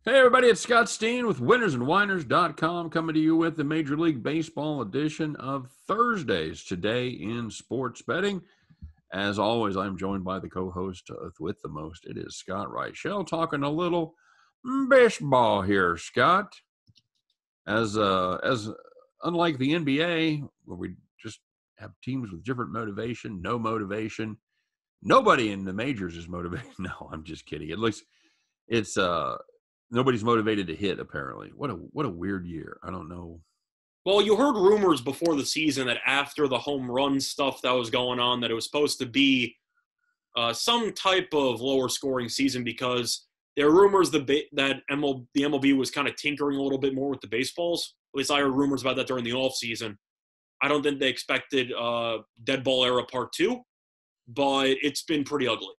Hey everybody, it's Scott Steen with winnersandwhiners.com coming to you with the Major League Baseball edition of Thursdays today in sports betting. As always, I'm joined by the co-host with the most. It is Scott Reichel talking a little baseball here, Scott. As unlike the NBA, where we just have teams with different motivation, no motivation, nobody in the majors is motivated. No, I'm just kidding. It's nobody's motivated to hit, apparently. What a weird year. I don't know. Well, you heard rumors before the season that after the home run stuff that was going on, that it was supposed to be some type of lower scoring season because there are rumors that the MLB was kind of tinkering a little bit more with the baseballs. At least I heard rumors about that during the offseason. I don't think they expected Dead Ball Era Part 2, but it's been pretty ugly.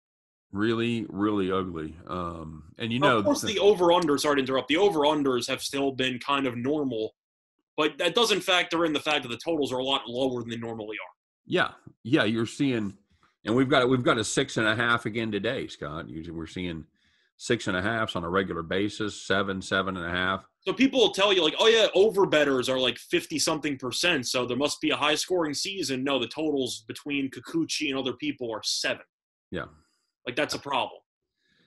Really, really ugly. And of course, the over-unders, sorry to interrupt, the over-unders have still been kind of normal, but that doesn't factor in the fact that the totals are a lot lower than they normally are. Yeah, you're seeing, and we've got a 6.5 again today, Scott. We're seeing 6.5s on a regular basis, 7.5. So people will tell you, like, oh yeah, over bettors are like 50-something%, so there must be a high-scoring season. No, the totals between Kikuchi and other people are 7. Yeah. Like, that's a problem.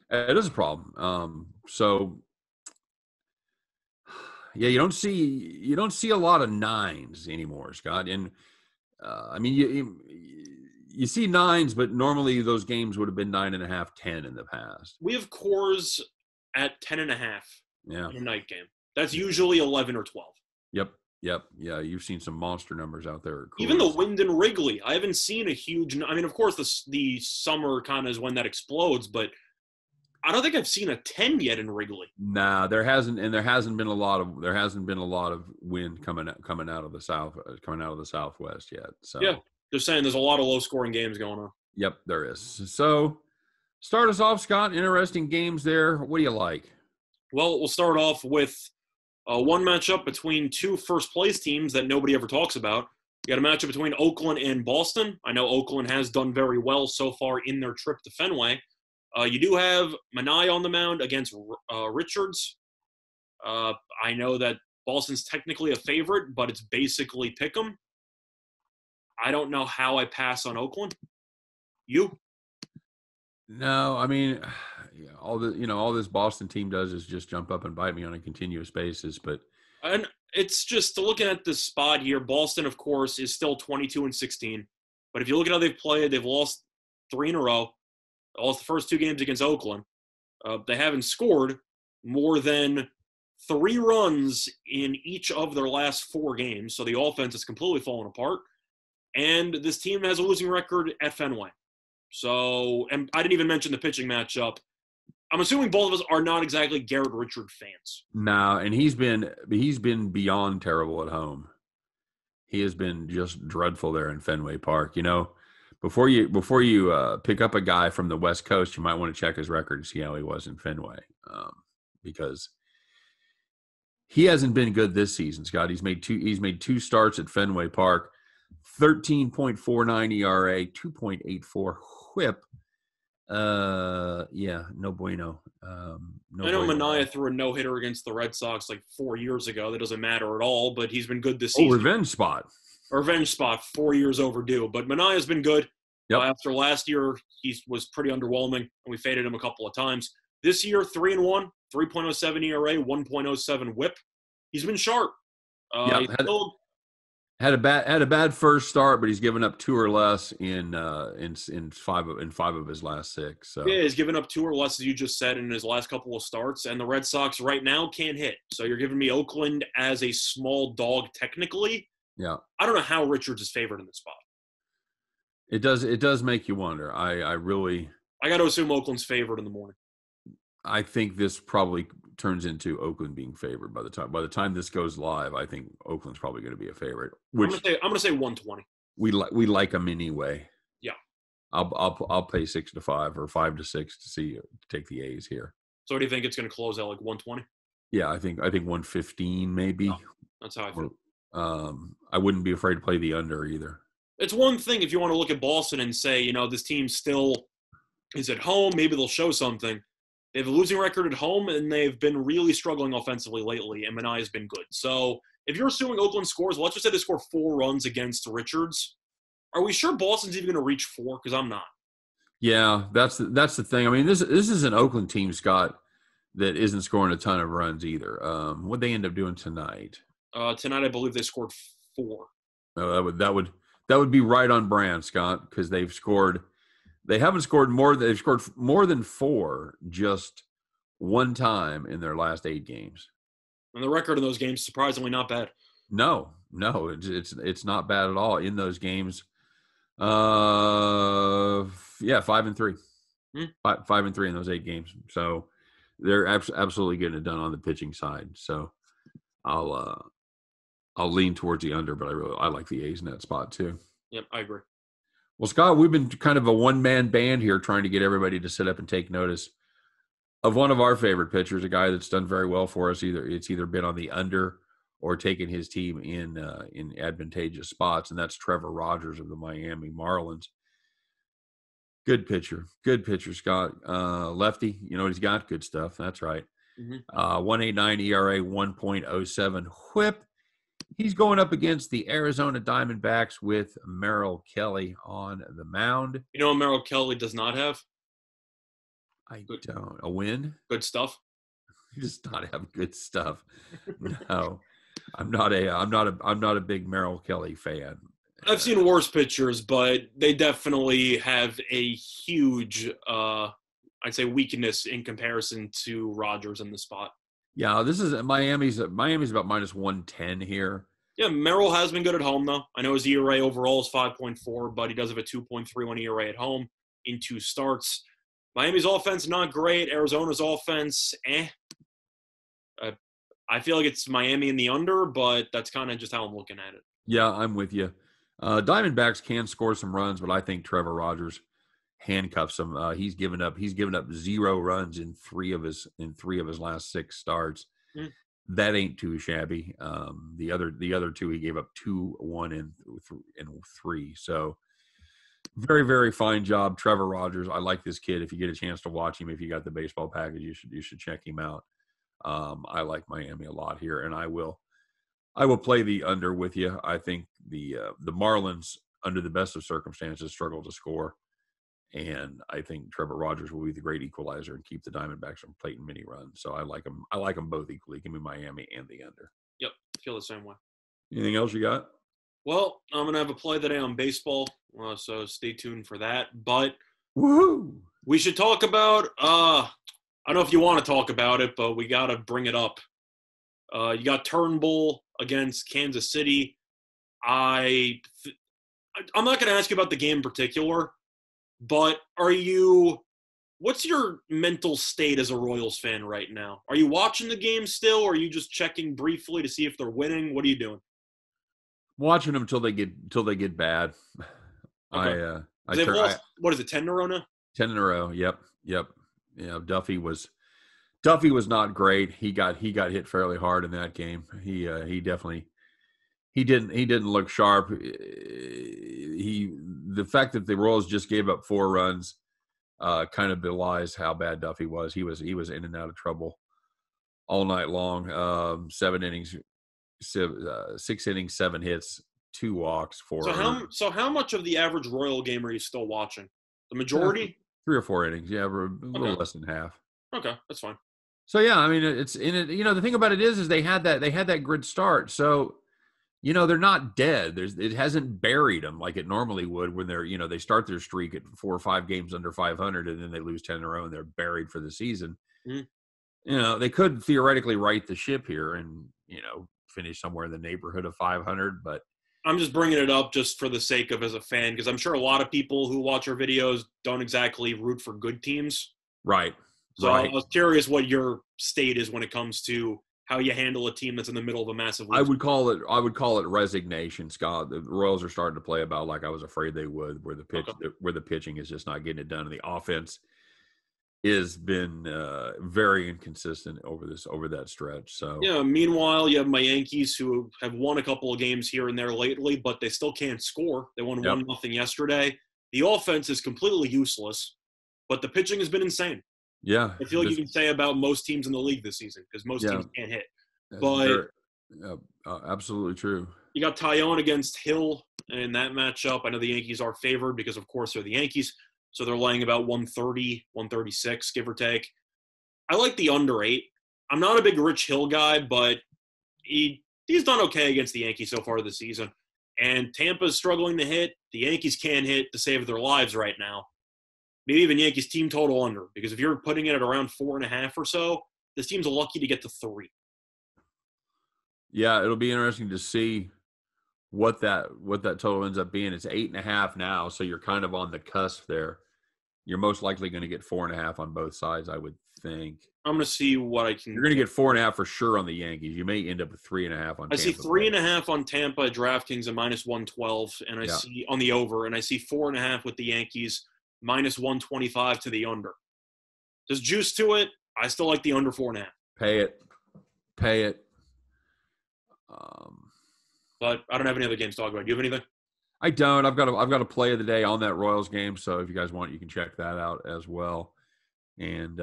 It is a problem. So, yeah, you don't see a lot of 9s anymore, Scott. And I mean, you see 9s, but normally those games would have been 9.5, 10 in the past. We have cores at 10.5 in a night game. That's usually 11 or 12. Yep. Yeah, you've seen some monster numbers out there. Even the Wind and Wrigley, I haven't seen a huge. I mean, of course, the summer kind of is when that explodes, but I don't think I've seen a 10 yet in Wrigley. Nah, there hasn't been a lot of wind coming out of the southwest yet. So yeah, just saying, there's a lot of low scoring games going on. Yep, there is. So start us off, Scott. Interesting games there. What do you like? Well, we'll start off with one matchup between two first-place teams that nobody ever talks about. You got a matchup between Oakland and Boston. I know Oakland has done very well so far in their trip to Fenway. You do have Manai on the mound against Richards. I know that Boston's technically a favorite, but it's basically pick 'em. I don't know how I pass on Oakland. You? No, I mean, all this Boston team does is just jump up and bite me on a continuous basis. And it's just looking at this spot here. Boston, of course, is still 22-16. But if you look at how they've played, they've lost 3 in a row. They lost the first 2 games against Oakland. They haven't scored more than 3 runs in each of their last 4 games. So the offense is completely falling apart. And this team has a losing record at Fenway. So, and I didn't even mention the pitching matchup. I'm assuming both of us are not exactly Garrett Richard fans. No, and he's been beyond terrible at home. He has been just dreadful there in Fenway Park. You know, before you pick up a guy from the West Coast, you might want to check his record and see how he was in Fenway, because he hasn't been good this season, Scott. He's made 2 starts at Fenway Park, 13.49 ERA, 2.84 WHIP. No bueno. I know Manaea threw a no-hitter against the Red Sox like 4 years ago. That doesn't matter at all, but he's been good this season. Revenge spot, 4 years overdue. But Manaea's been good. Yep. After last year, he was pretty underwhelming, and we faded him a couple of times. This year, 3-1, 3.07 ERA, 1.07 WHIP. He's been sharp. Had a bad first start, but he's given up 2 or less in 5 of his last 6. So yeah, he's given up 2 or less, as you just said, in his last couple of starts. And the Red Sox right now can't hit. So you're giving me Oakland as a small dog technically. Yeah, I don't know how Richards is favored in this spot. It does make you wonder. I got to assume Oakland's favored in the morning. I think this probably turns into Oakland being favored by the time this goes live. I think Oakland's probably going to be a favorite. Which I'm going to say 120. We like them anyway. Yeah, I'll pay 6-5 or 5-6 to take the A's here. So do you think it's going to close out like 120? Yeah, I think 115 maybe. No, that's how I feel. I wouldn't be afraid to play the under either. It's one thing if you want to look at Boston and say, this team still is at home. Maybe they'll show something. They have a losing record at home, and they've been really struggling offensively lately, and Minai has been good. So if you're assuming Oakland scores, let's just say they score 4 runs against Richards. Are we sure Boston's even going to reach 4? Because I'm not. Yeah, that's the thing. I mean, this is an Oakland team, Scott, that isn't scoring a ton of runs either. What'd they end up doing tonight? Tonight, I believe they scored 4. Oh, that would be right on brand, Scott, because they've scored. They haven't scored more. They've scored more than 4 just one time in their last 8 games. And the record in those games, surprisingly, not bad. No, it's not bad at all in those games. 5-3, 5-3 in those 8 games. So they're absolutely getting it done on the pitching side. So I'll lean towards the under, but I like the A's in that spot too. Yep, I agree. Well, Scott, we've been kind of a one-man band here trying to get everybody to sit up and take notice of one of our favorite pitchers, a guy that's done very well for us. It's either been on the under or taken his team in advantageous spots, and that's Trevor Rogers of the Miami Marlins. Good pitcher, Scott. Lefty, you know what he's got? Good stuff. That's right. 1.89 ERA, 1.07 WHIP. He's going up against the Arizona Diamondbacks with Merrill Kelly on the mound. You know what Merrill Kelly does not have? I don't. A win? Good stuff. He does not have good stuff. No. I'm not a big Merrill Kelly fan. I've seen worse pitchers, but they definitely have a huge, I'd say, weakness in comparison to Rogers in the spot. Yeah, this is Miami's about -110 here. Yeah, Merrill has been good at home, though. I know his ERA overall is 5.4, but he does have a 2.31 ERA at home in 2 starts. Miami's offense, not great. Arizona's offense, I feel like it's Miami in the under, but that's kind of just how I'm looking at it. Yeah, I'm with you. Diamondbacks can score some runs, but I think Trevor Rogers handcuffs them. He's given up 0 runs in 3 of his last 6 starts. That ain't too shabby. The other 2 he gave up 2, 1, and 3. So very, very fine job, Trevor Rogers. I like this kid. If you get a chance to watch him, if you got the baseball package, you should check him out. I like Miami a lot here, and I will play the under with you. I think the Marlins, under the best of circumstances, struggle to score, and I think Trevor Rogers will be the great equalizer and keep the Diamondbacks from plating many runs. So I like them. I like them both equally. Give me Miami and the under. Yep, I feel the same way. Anything else you got? Well, I'm gonna have a play today on baseball, so stay tuned for that. But woohoo! We should talk about. I don't know if you want to talk about it, but we got to bring it up. You got Turnbull against Kansas City. I'm not going to ask you about the game in particular, but what's your mental state as a Royals fan right now? Are you watching the game still, or are you just checking briefly to see if they're winning? What are you doing? Watching them until they get bad. Okay. They've lost, what is it, 10 in a row now? 10 in a row. Yep. Yeah, Duffy was not great. He got hit fairly hard in that game. He definitely didn't look sharp. The fact that the Royals just gave up 4 runs kind of belies how bad Duffy was. He was in and out of trouble all night long. 7 innings, 6 innings, 7 hits, 2 walks, 4. So how much of the average Royal game are you still watching? The majority? 3 or 4 innings. Yeah, we're a little less than half. Okay, that's fine. So yeah, I mean, it's in it. You know, the thing about it is they had that grid start. So, you know, they're not dead. It hasn't buried them like it normally would when they start their streak at 4 or 5 games under 500 and then they lose 10 in a row and they're buried for the season. You know, they could theoretically right the ship here and finish somewhere in the neighborhood of 500, but. I'm just bringing it up just for the sake of as a fan, because I'm sure a lot of people who watch our videos don't exactly root for good teams. Right. So I was curious what your state is when it comes to how you handle a team that's in the middle of a massive league. I would call it resignation, Scott. The Royals are starting to play about like I was afraid they would, where the pitching is just not getting it done, and the offense has been very inconsistent over that stretch. So yeah. Meanwhile, you have my Yankees who have won a couple of games here and there lately, but they still can't score. They won 1-0 yesterday. The offense is completely useless, but the pitching has been insane. Yeah. I feel like you can say about most teams in the league this season because most Yeah. teams can't hit. That's But absolutely true. you got Tyone against Hill in that matchup. I know the Yankees are favored because, of course, they're the Yankees. So they're laying about 130, 136, give or take. I like the under 8. I'm not a big Rich Hill guy, but he's done okay against the Yankees so far this season. And Tampa's struggling to hit. The Yankees can't hit to save their lives right now. Maybe even Yankees team total under, because if you're putting it at around 4.5 or so, this team's lucky to get to 3. Yeah, it'll be interesting to see what that total ends up being. It's 8.5 now, so you're kind of on the cusp there. You're most likely going to get 4.5 on both sides, I would think. I'm going to see what I can. You're going to get 4.5 for sure on the Yankees. You may end up with 3.5 on Tampa. I see 3.5 on Tampa at DraftKings at -112, and I see on the over, and I see 4.5 with the Yankees, -125 to the under. There's juice to it. I still like the under 4.5. Pay it. But I don't have any other games to talk about. Do you have anything? I don't. I've got a play of the day on that Royals game, so if you guys want, you can check that out as well. And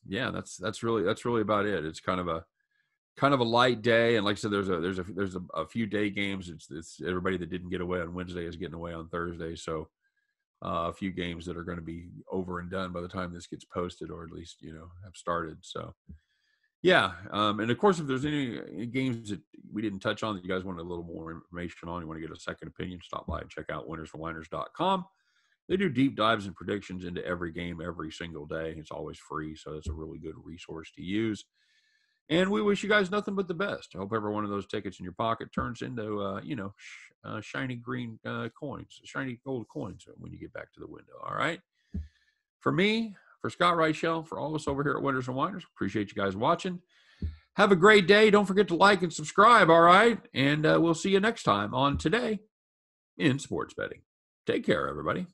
yeah, that's really about it. It's kind of a light day, and like I said, there's a few day games. It's everybody that didn't get away on Wednesday is getting away on Thursday, so a few games that are going to be over and done by the time this gets posted, or at least have started. So. Yeah, and of course, if there's any games that we didn't touch on that you guys want a little more information on, you want to get a second opinion, stop by and check out winnersforwiners.com. They do deep dives and predictions into every game every single day. It's always free, so it's a really good resource to use. And we wish you guys nothing but the best. I hope every one of those tickets in your pocket turns into, shiny green coins, shiny gold coins when you get back to the window, all right? For me, for Scott Reichel, for all of us over here at Winners and Winers, appreciate you guys watching. Have a great day. Don't forget to like and subscribe, all right? And we'll see you next time on Today in Sports Betting. Take care, everybody.